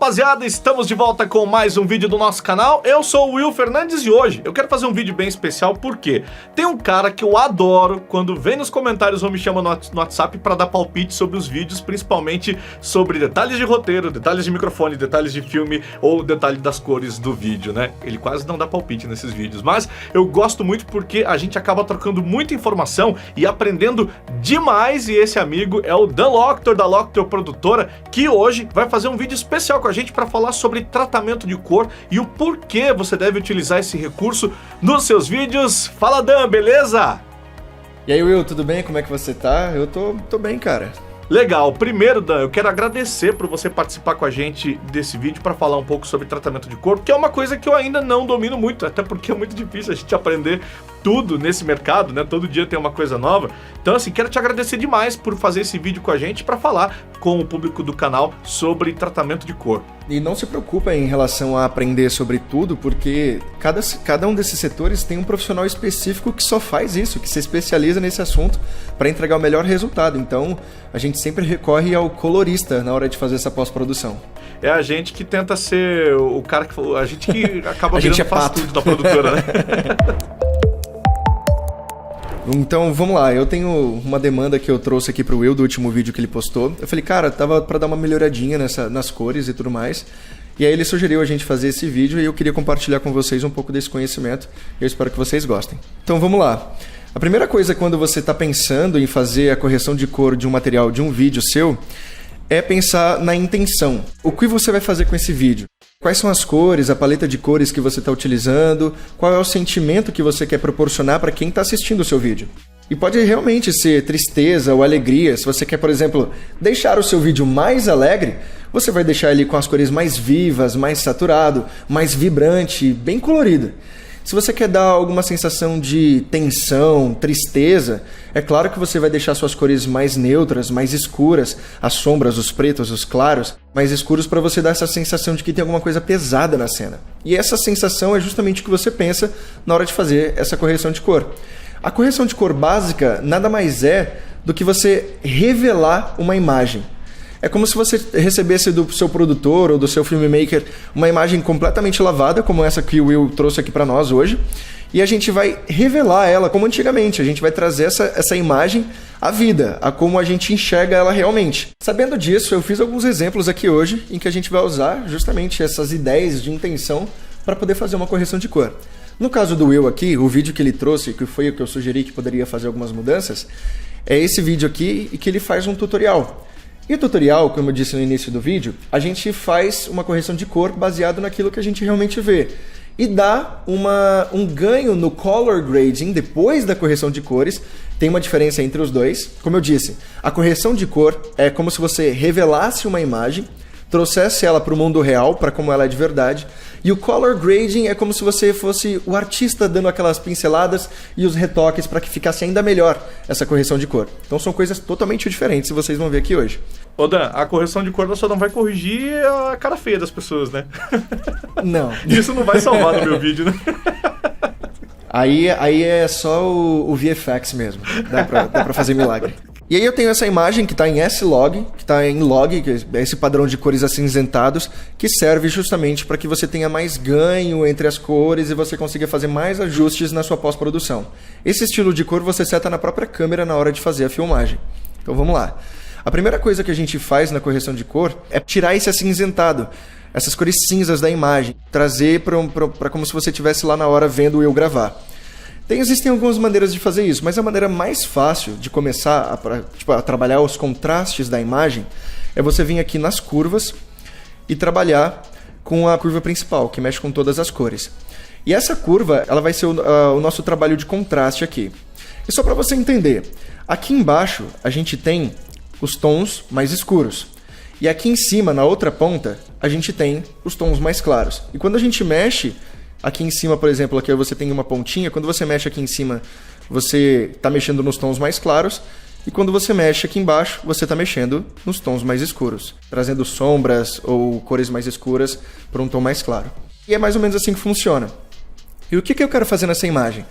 rapaziada, estamos de volta com mais um vídeo do nosso canal. Eu sou o Will Fernandes e hoje eu quero fazer um vídeo bem especial porque tem um cara que eu adoro quando vem nos comentários ou me chama no WhatsApp para dar palpite sobre os vídeos, principalmente sobre detalhes de roteiro, detalhes de microfone, detalhes de filme ou detalhe das cores do vídeo, né? Ele quase não dá palpite nesses vídeos, mas eu gosto muito porque a gente acaba trocando muita informação e aprendendo demais, e esse amigo é o Dan Loctor, da Loctor Produtora, que hoje vai fazer um vídeo especial com a gente para falar sobre tratamento de cor e o porquê você deve utilizar esse recurso nos seus vídeos. Fala, Dan, beleza? E aí, Will, tudo bem? Como é que você tá? Eu tô bem, cara. Legal. Primeiro, Dan, eu quero agradecer por você participar com a gente desse vídeo para falar um pouco sobre tratamento de cor, que é uma coisa que eu ainda não domino muito, até porque é muito difícil a gente aprender tudo nesse mercado, né? Todo dia tem uma coisa nova. Então, assim, quero te agradecer demais por fazer esse vídeo com a gente para falar com o público do canal sobre tratamento de cor. E não se preocupa em relação a aprender sobre tudo, porque cada um desses setores tem um profissional específico que só faz isso, que se especializa nesse assunto para entregar o melhor resultado. Então, a gente sempre recorre ao colorista na hora de fazer essa pós-produção. É a gente que tenta ser o cara que... A gente que acaba virando faz tudo da produtora, né? Então, vamos lá, eu tenho uma demanda que eu trouxe aqui pro Will do último vídeo que ele postou. Eu falei, cara, tava pra dar uma melhoradinha nas cores e tudo mais. E aí ele sugeriu a gente fazer esse vídeo e eu queria compartilhar com vocês um pouco desse conhecimento. Eu espero que vocês gostem. Então, vamos lá. A primeira coisa quando você está pensando em fazer a correção de cor de um material, de um vídeo seu, é pensar na intenção. O que você vai fazer com esse vídeo? Quais são as cores, a paleta de cores que você está utilizando? Qual é o sentimento que você quer proporcionar para quem está assistindo o seu vídeo? E pode realmente ser tristeza ou alegria. Se você quer, por exemplo, deixar o seu vídeo mais alegre, você vai deixar ele com as cores mais vivas, mais saturado, mais vibrante, bem colorido. Se você quer dar alguma sensação de tensão, tristeza, é claro que você vai deixar suas cores mais neutras, mais escuras, as sombras, os pretos, os claros, mais escuros para você dar essa sensação de que tem alguma coisa pesada na cena. E essa sensação é justamente o que você pensa na hora de fazer essa correção de cor. A correção de cor básica nada mais é do que você revelar uma imagem. É como se você recebesse do seu produtor ou do seu filmmaker uma imagem completamente lavada, como essa que o Will trouxe aqui para nós hoje, e a gente vai revelar ela como antigamente. A gente vai trazer essa imagem à vida, a como a gente enxerga ela realmente. Sabendo disso, eu fiz alguns exemplos aqui hoje em que a gente vai usar justamente essas ideias de intenção para poder fazer uma correção de cor. No caso do Will aqui, o vídeo que ele trouxe, que foi o que eu sugeri que poderia fazer algumas mudanças, é esse vídeo aqui e que ele faz um tutorial. E o tutorial, como eu disse no início do vídeo, a gente faz uma correção de cor baseado naquilo que a gente realmente vê. E dá um ganho no color grading depois da correção de cores. Tem uma diferença entre os dois. Como eu disse, a correção de cor é como se você revelasse uma imagem, trouxesse ela para o mundo real, para como ela é de verdade. E o color grading é como se você fosse o artista dando aquelas pinceladas e os retoques para que ficasse ainda melhor essa correção de cor. Então são coisas totalmente diferentes e vocês vão ver aqui hoje. Ô Dan, a correção de cor só não vai corrigir a cara feia das pessoas, né? Não. Isso não vai salvar no meu vídeo, né? Aí é só o VFX mesmo. Dá pra fazer milagre. E aí eu tenho essa imagem que está em S-Log, que está em log, que é esse padrão de cores acinzentados, que serve justamente para que você tenha mais ganho entre as cores e você consiga fazer mais ajustes na sua pós-produção. Esse estilo de cor você seta na própria câmera na hora de fazer a filmagem. Então vamos lá. A primeira coisa que a gente faz na correção de cor é tirar esse acinzentado, essas cores cinzas da imagem, trazer para como se você estivesse lá na hora vendo eu gravar. Existem algumas maneiras de fazer isso, mas a maneira mais fácil de começar a trabalhar os contrastes da imagem é você vir aqui nas curvas e trabalhar com a curva principal, que mexe com todas as cores. E essa curva ela vai ser o nosso trabalho de contraste aqui. E só para você entender, aqui embaixo a gente tem os tons mais escuros. E aqui em cima, na outra ponta, a gente tem os tons mais claros. E quando a gente mexe aqui em cima, por exemplo, aqui você tem uma pontinha. Quando você mexe aqui em cima, você está mexendo nos tons mais claros. E quando você mexe aqui embaixo, você está mexendo nos tons mais escuros, trazendo sombras ou cores mais escuras para um tom mais claro. E é mais ou menos assim que funciona. E o que eu quero fazer nessa imagem?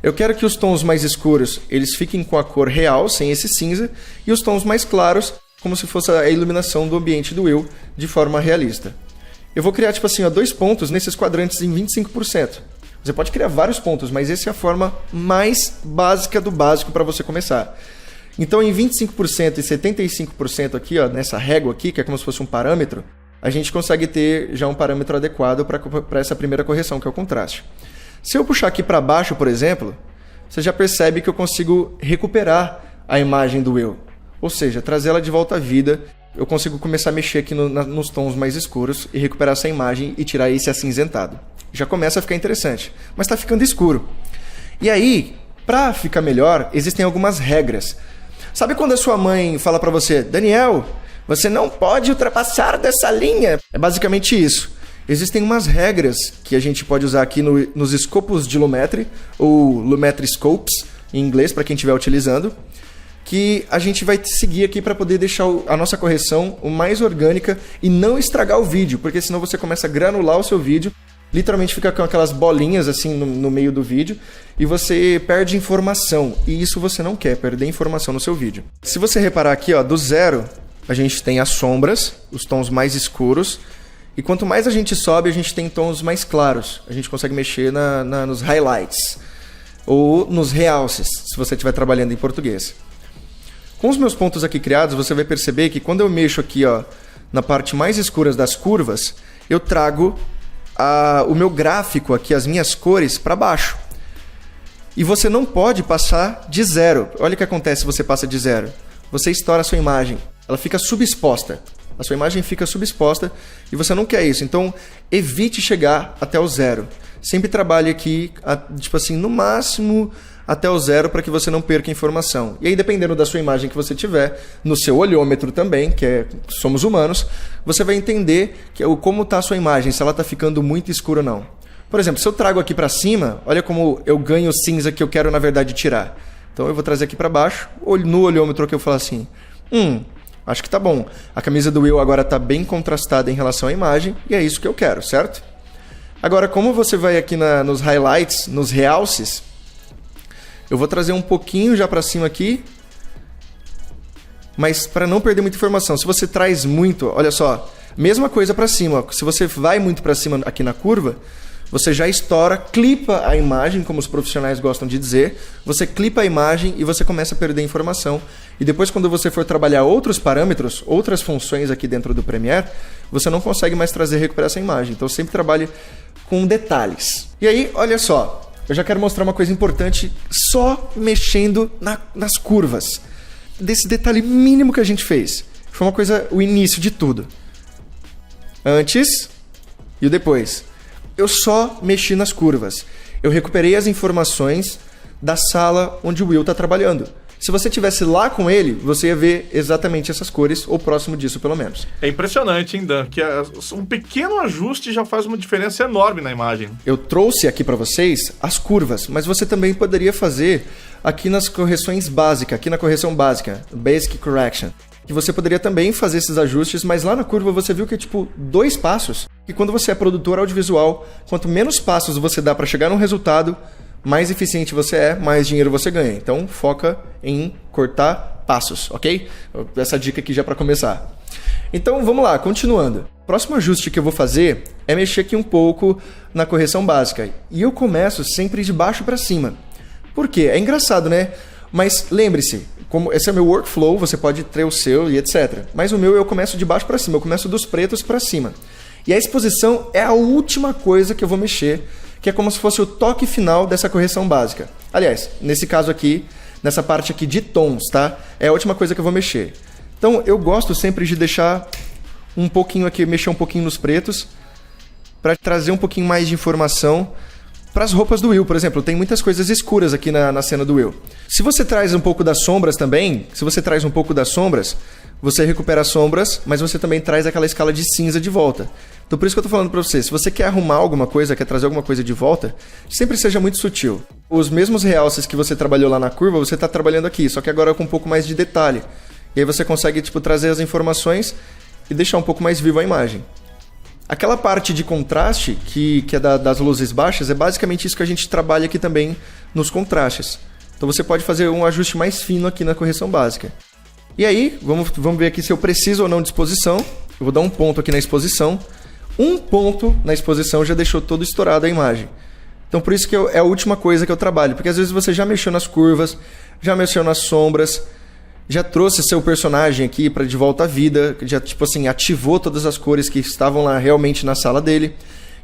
Eu quero que os tons mais escuros eles fiquem com a cor real, sem esse cinza, e os tons mais claros, como se fosse a iluminação do ambiente do Will, de forma realista. eu vou criar, tipo assim, ó, 2 pontos nesses quadrantes em 25%. Você pode criar vários pontos, mas essa é a forma mais básica do básico para você começar. Então, em 25% e 75% aqui, ó, nessa régua aqui, que é como se fosse um parâmetro, a gente consegue ter já um parâmetro adequado para essa primeira correção, que é o contraste. Se eu puxar aqui para baixo, por exemplo, você já percebe que eu consigo recuperar a imagem do eu. Ou seja, trazer ela de volta à vida. Eu consigo começar a mexer aqui nos tons mais escuros e recuperar essa imagem e tirar esse acinzentado. Já começa a ficar interessante, mas está ficando escuro. E aí, para ficar melhor, existem algumas regras. Sabe quando a sua mãe fala para você, Daniel, você não pode ultrapassar dessa linha? É basicamente isso. Existem umas regras que a gente pode usar aqui nos escopos de Lumetri, ou Lumetri Scopes, em inglês, para quem estiver utilizando, que a gente vai seguir aqui para poder deixar a nossa correção o mais orgânica e não estragar o vídeo, porque senão você começa a granular o seu vídeo, literalmente fica com aquelas bolinhas assim no meio do vídeo e você perde informação, e isso você não quer, perder informação no seu vídeo. Se você reparar aqui, ó, do 0, a gente tem as sombras, os tons mais escuros, e quanto mais a gente sobe, a gente tem tons mais claros. A gente consegue mexer nos highlights ou nos realces, se você estiver trabalhando em português. Com os meus pontos aqui criados, você vai perceber que quando eu mexo aqui, ó, na parte mais escura das curvas, eu trago o meu gráfico aqui, as minhas cores, para baixo. E você não pode passar de 0. Olha o que acontece se você passa de 0. Você estoura a sua imagem. Ela fica subexposta. A sua imagem fica subexposta e você não quer isso. Então, evite chegar até o 0. Sempre trabalhe aqui, tipo assim, no máximo até o 0 para que você não perca informação. E aí, dependendo da sua imagem que você tiver, no seu olhômetro também, somos humanos, você vai entender como está a sua imagem, se ela está ficando muito escura ou não. Por exemplo, se eu trago aqui para cima, olha como eu ganho cinza que eu quero, na verdade, tirar. Então, eu vou trazer aqui para baixo, no olhômetro que eu falo assim, acho que tá bom. A camisa do Will agora tá bem contrastada em relação à imagem, e é isso que eu quero, certo? Agora, como você vai aqui nos highlights, nos realces, eu vou trazer um pouquinho já para cima aqui, mas para não perder muita informação. Se você traz muito, olha só, mesma coisa para cima. Ó. Se você vai muito para cima aqui na curva, você já estoura, clipa a imagem, como os profissionais gostam de dizer. Você clipa a imagem e você começa a perder informação. E depois, quando você for trabalhar outros parâmetros, outras funções aqui dentro do Premiere, você não consegue mais recuperar essa imagem. Então, sempre trabalhe com detalhes. E aí, olha só. Eu já quero mostrar uma coisa importante só mexendo nas curvas. Desse detalhe mínimo que a gente fez. Foi uma coisa, o início de tudo. Antes e o depois. Eu só mexi nas curvas. Eu recuperei as informações da sala onde o Will está trabalhando. Se você estivesse lá com ele, você ia ver exatamente essas cores, ou próximo disso, pelo menos. É impressionante, hein, Dan? Que um pequeno ajuste já faz uma diferença enorme na imagem. Eu trouxe aqui para vocês as curvas, mas você também poderia fazer aqui nas correções básicas, aqui na correção básica, Basic Correction. Que você poderia também fazer esses ajustes, mas lá na curva você viu que é tipo 2 passos. E quando você é produtor audiovisual, quanto menos passos você dá para chegar num resultado, mais eficiente você é, mais dinheiro você ganha. Então, foca em cortar passos, ok? Essa dica aqui já para começar. Então, vamos lá, continuando. O próximo ajuste que eu vou fazer é mexer aqui um pouco na correção básica. E eu começo sempre de baixo para cima. Por quê? É engraçado, né? Mas lembre-se, como esse é o meu workflow, você pode ter o seu e etc. Mas o meu eu começo de baixo para cima, eu começo dos pretos para cima. E a exposição é a última coisa que eu vou mexer, que é como se fosse o toque final dessa correção básica. Aliás, nesse caso aqui, nessa parte aqui de tons, tá? É a última coisa que eu vou mexer. Então, eu gosto sempre de deixar um pouquinho aqui, mexer um pouquinho nos pretos, para trazer um pouquinho mais de informação para as roupas do Will, por exemplo. Tem muitas coisas escuras aqui na cena do Will. Se você traz um pouco das sombras também, você recupera as sombras, mas você também traz aquela escala de cinza de volta. Então por isso que eu tô falando para você, se você quer arrumar alguma coisa, quer trazer alguma coisa de volta, sempre seja muito sutil. Os mesmos realces que você trabalhou lá na curva, você está trabalhando aqui, só que agora com um pouco mais de detalhe. E aí você consegue trazer as informações e deixar um pouco mais viva a imagem. Aquela parte de contraste, que é das luzes baixas, é basicamente isso que a gente trabalha aqui também nos contrastes. Então você pode fazer um ajuste mais fino aqui na correção básica. E aí, vamos ver aqui se eu preciso ou não de exposição. Eu vou dar um ponto aqui na exposição. um ponto na exposição já deixou todo estourado a imagem. Então por isso que é a última coisa que eu trabalho, porque às vezes você já mexeu nas curvas, já mexeu nas sombras, já trouxe seu personagem aqui para de volta à vida, já tipo assim, ativou todas as cores que estavam lá realmente na sala dele.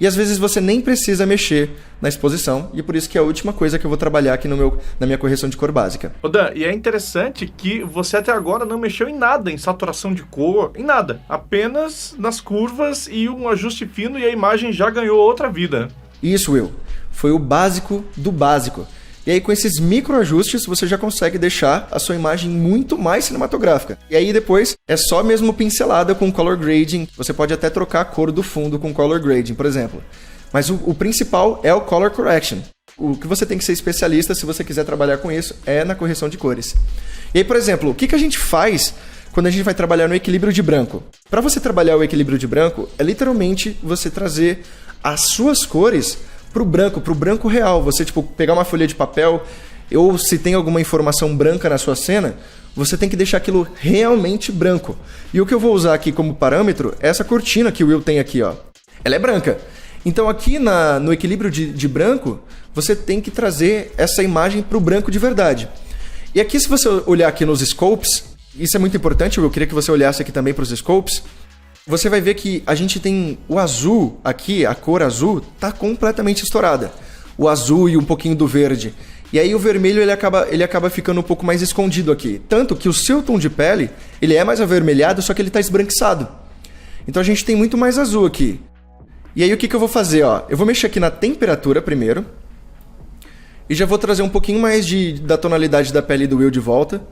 E às vezes você nem precisa mexer na exposição, e por isso que é a última coisa que eu vou trabalhar aqui na minha correção de cor básica. Ô Dan, e é interessante que você até agora não mexeu em nada, em saturação de cor, em nada. Apenas nas curvas e um ajuste fino e a imagem já ganhou outra vida. Isso, Will. Foi o básico do básico. E aí com esses microajustes você já consegue deixar a sua imagem muito mais cinematográfica. E aí depois é só mesmo pincelada com color grading. Você pode até trocar a cor do fundo com color grading, por exemplo. Mas o principal é o color correction. O que você tem que ser especialista se você quiser trabalhar com isso é na correção de cores. E aí, por exemplo, o que a gente faz quando a gente vai trabalhar no equilíbrio de branco? Para você trabalhar o equilíbrio de branco, é literalmente você trazer as suas cores pro branco real. Você, tipo, pegar uma folha de papel, ou se tem alguma informação branca na sua cena, você tem que deixar aquilo realmente branco. E o que eu vou usar aqui como parâmetro é essa cortina que o Will tem aqui, ó. Ela é branca. Então aqui no equilíbrio de branco, você tem que trazer essa imagem pro branco de verdade. E aqui, se você olhar aqui nos scopes, isso é muito importante, eu queria que você olhasse aqui também para os scopes, você vai ver que a gente tem o azul aqui, a cor azul, tá completamente estourada. O azul e um pouquinho do verde. E aí o vermelho ele acaba ficando um pouco mais escondido aqui. Tanto que o seu tom de pele, ele é mais avermelhado, só que ele tá esbranquiçado. Então a gente tem muito mais azul aqui. E aí o que eu vou fazer? Ó? Eu vou mexer aqui na temperatura primeiro. E já vou trazer um pouquinho mais da tonalidade da pele do Will de volta.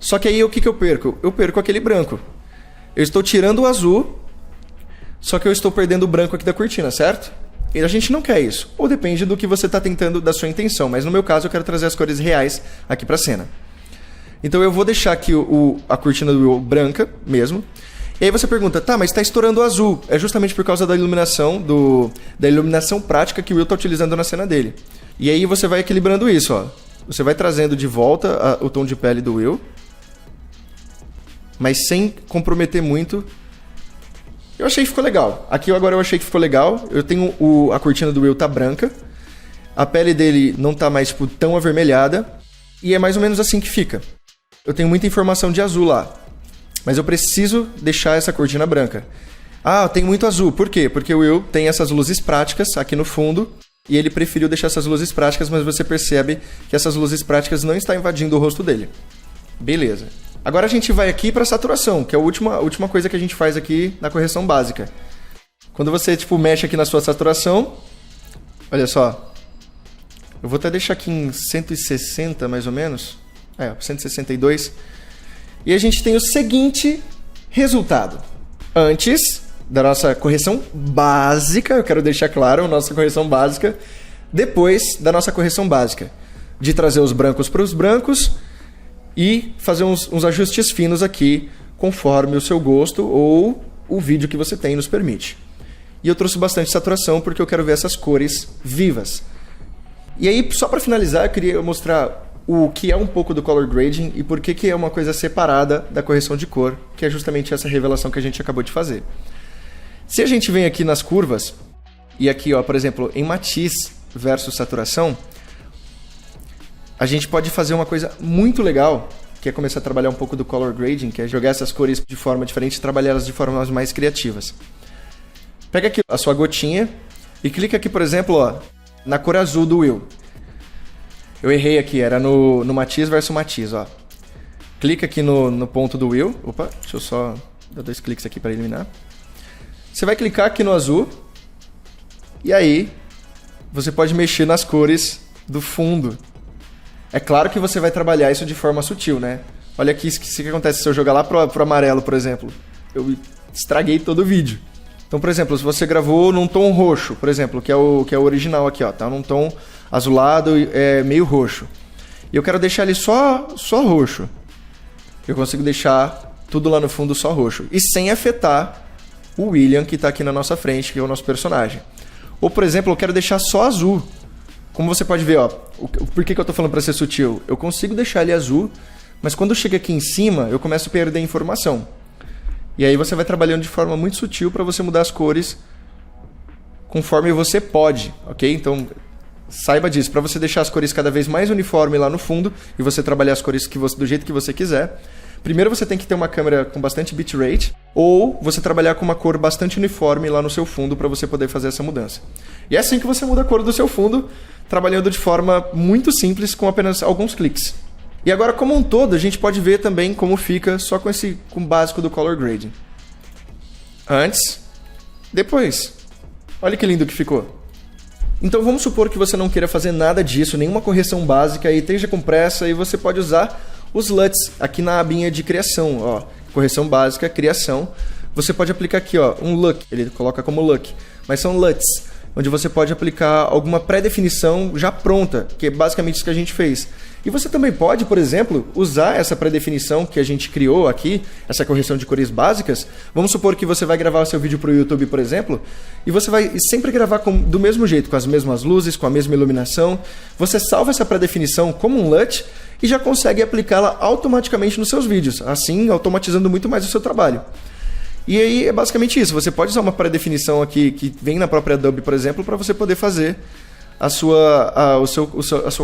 Só que aí o que eu perco? Eu perco aquele branco. Eu estou tirando o azul, só que eu estou perdendo o branco aqui da cortina, certo? E a gente não quer isso. Ou depende do que você está tentando, da sua intenção. Mas no meu caso eu quero trazer as cores reais aqui para a cena. Então eu vou deixar aqui a cortina do Will branca mesmo. E aí você pergunta, tá, mas está estourando o azul. É justamente por causa da iluminação, da iluminação prática que o Will está utilizando na cena dele. E aí você vai equilibrando isso, ó. Você vai trazendo de volta o tom de pele do Will, mas sem comprometer muito. Eu achei que ficou legal. Aqui agora eu achei que ficou legal. Eu tenho a cortina do Will tá branca. A pele dele não tá mais tipo, tão avermelhada. E é mais ou menos assim que fica. Eu tenho muita informação de azul lá. Mas eu preciso deixar essa cortina branca. Ah, tem muito azul. Por quê? Porque o Will tem essas luzes práticas aqui no fundo. E ele preferiu deixar essas luzes práticas, mas você percebe que essas luzes práticas não estão invadindo o rosto dele. Beleza. Agora a gente vai aqui para saturação, que é a última coisa que a gente faz aqui na correção básica. Quando você tipo, mexe aqui na sua saturação, olha só. Eu vou até deixar aqui em 160 mais ou menos. 162. E a gente tem o seguinte resultado. Antes da nossa correção básica, eu quero deixar claro, a nossa correção básica. Depois da nossa correção básica. De trazer os brancos para os brancos e fazer uns ajustes finos aqui, conforme o seu gosto ou o vídeo que você tem nos permite. E eu trouxe bastante saturação porque eu quero ver essas cores vivas. E aí, só para finalizar, eu queria mostrar o que é um pouco do color grading e por que é uma coisa separada da correção de cor, que é justamente essa revelação que a gente acabou de fazer. Se a gente vem aqui nas curvas, e aqui, ó, por exemplo, em matiz versus saturação, a gente pode fazer uma coisa muito legal, que é começar a trabalhar um pouco do color grading, que é jogar essas cores de forma diferente e trabalhar elas de formas mais criativas. Pega aqui a sua gotinha e clica aqui, por exemplo, ó, na cor azul do Will. Eu errei aqui, era no matiz versus matiz, ó. Clica aqui no ponto do Will. Opa, deixa eu só dar 2 cliques aqui para eliminar. Você vai clicar aqui no azul e aí você pode mexer nas cores do fundo. É claro que você vai trabalhar isso de forma sutil, né? Olha aqui o que acontece se eu jogar lá pro amarelo, por exemplo. Eu estraguei todo o vídeo. Então, por exemplo, se você gravou num tom roxo, por exemplo, que é o original aqui, ó, tá num tom azulado, meio roxo. E eu quero deixar ele só roxo. Eu consigo deixar tudo lá no fundo só roxo. E sem afetar o William, que tá aqui na nossa frente, que é o nosso personagem. Ou, por exemplo, eu quero deixar só azul. Como você pode ver, ó, por que eu tô falando para ser sutil? Eu consigo deixar ele azul, mas quando chega aqui em cima, eu começo a perder informação. E aí você vai trabalhando de forma muito sutil para você mudar as cores conforme você pode, ok? Então saiba disso, para você deixar as cores cada vez mais uniforme lá no fundo e você trabalhar as cores do jeito que você quiser. Primeiro você tem que ter uma câmera com bastante bitrate ou você trabalhar com uma cor bastante uniforme lá no seu fundo para você poder fazer essa mudança. E é assim que você muda a cor do seu fundo, trabalhando de forma muito simples com apenas alguns cliques. E agora, como um todo, a gente pode ver também como fica só com o básico do Color Grading. Antes, depois. Olha que lindo que ficou. Então vamos supor que você não queira fazer nada disso, nenhuma correção básica e esteja com pressa e você pode usar os LUTs aqui na abinha de criação. Ó, correção básica, criação. Você pode aplicar aqui, ó, um LUT, ele coloca como LUT, mas são LUTs, onde você pode aplicar alguma pré-definição já pronta, que é basicamente isso que a gente fez. E você também pode, por exemplo, usar essa pré-definição que a gente criou aqui, essa correção de cores básicas. Vamos supor que você vai gravar o seu vídeo para o YouTube, por exemplo, e você vai sempre gravar do mesmo jeito, com as mesmas luzes, com a mesma iluminação. Você salva essa pré-definição como um LUT e já consegue aplicá-la automaticamente nos seus vídeos, assim automatizando muito mais o seu trabalho. E aí é basicamente isso, você pode usar uma pré-definição aqui que vem na própria Adobe, por exemplo, para você poder fazer a sua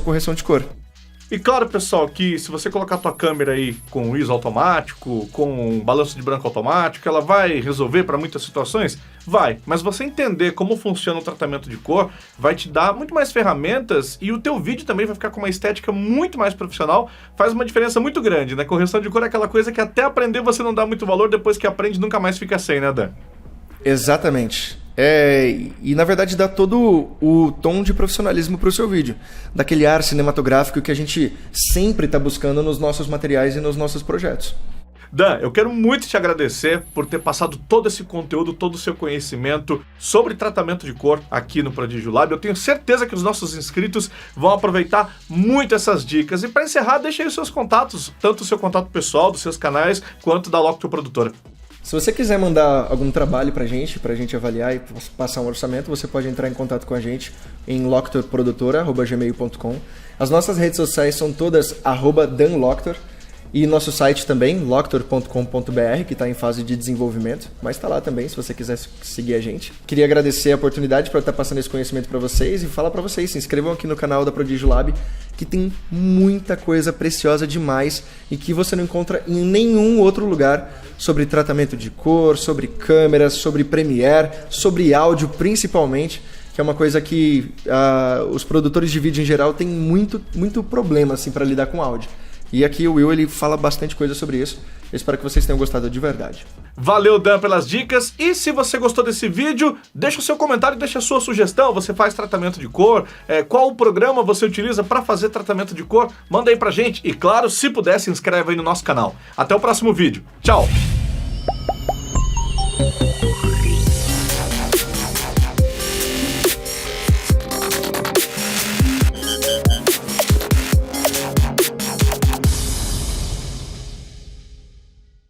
correção de cor. E claro, pessoal, que se você colocar a tua câmera aí com ISO automático, com balanço de branco automático, ela vai resolver para muitas situações? Vai, mas você entender como funciona o tratamento de cor vai te dar muito mais ferramentas e o teu vídeo também vai ficar com uma estética muito mais profissional, faz uma diferença muito grande, né? Correção de cor é aquela coisa que até aprender você não dá muito valor, depois que aprende nunca mais fica sem, né, Dan? Exatamente. E na verdade dá todo o tom de profissionalismo para o seu vídeo, daquele ar cinematográfico que a gente sempre está buscando nos nossos materiais e nos nossos projetos. Dan, eu quero muito te agradecer por ter passado todo esse conteúdo, todo o seu conhecimento sobre tratamento de cor aqui no Prodígio Lab. Eu tenho certeza que os nossos inscritos vão aproveitar muito essas dicas. E para encerrar, deixa aí os seus contatos, tanto o seu contato pessoal, dos seus canais, quanto da Loctor Produtora. Se você quiser mandar algum trabalho pra gente avaliar e passar um orçamento, você pode entrar em contato com a gente em loctorprodutora@gmail.com. As nossas redes sociais são todas @danloctor e nosso site também, loctor.com.br, que está em fase de desenvolvimento, mas está lá também se você quiser seguir a gente. Queria agradecer a oportunidade para estar passando esse conhecimento para vocês e falar para vocês, se inscrevam aqui no canal da Prodígio Lab, que tem muita coisa preciosa demais e que você não encontra em nenhum outro lugar sobre tratamento de cor, sobre câmeras, sobre Premiere, sobre áudio principalmente, que é uma coisa que os produtores de vídeo em geral têm muito problema assim, para lidar com áudio. E aqui o Will ele fala bastante coisa sobre isso. Eu espero que vocês tenham gostado de verdade. Valeu, Dan, pelas dicas. E se você gostou desse vídeo, deixa o seu comentário, deixa a sua sugestão. Você faz tratamento de cor? Qual o programa você utiliza para fazer tratamento de cor? Manda aí pra gente. E claro, se puder, se inscreve aí no nosso canal. Até o próximo vídeo. Tchau!